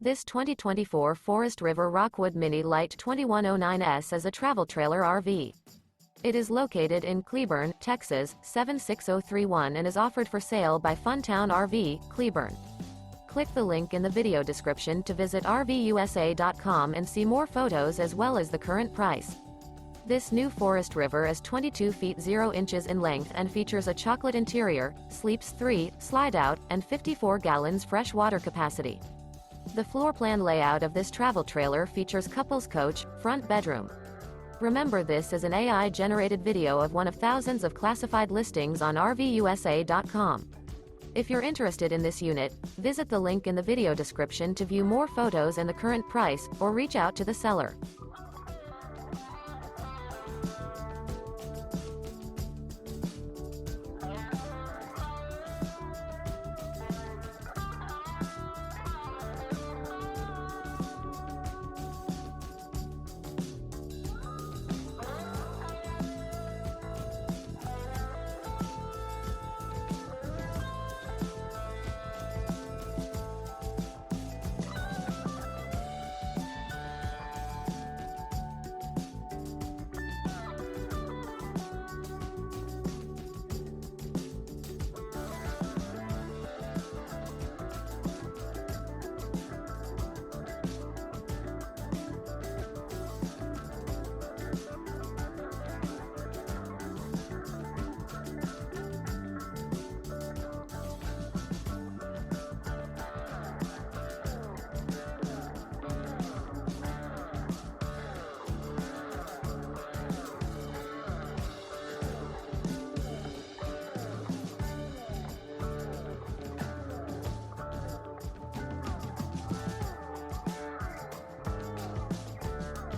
This 2024 Forest River Rockwood Mini Lite 2109S is a travel trailer RV. It is located in Cleburne, Texas, 76031 and is offered for sale by Funtown RV, Cleburne. Click the link in the video description to visit RVUSA.com and see more photos as well as the current price. This new Forest River is 22 feet 0 inches in length and features a chocolate interior, sleeps 3, slide-out, and 54 gallons fresh water capacity. The floor plan layout of this travel trailer features couples coach, front bedroom. Remember, this is an AI-generated video of one of thousands of classified listings on RVUSA.com. If you're interested in this unit, visit the link in the video description to view more photos and the current price, or reach out to the seller.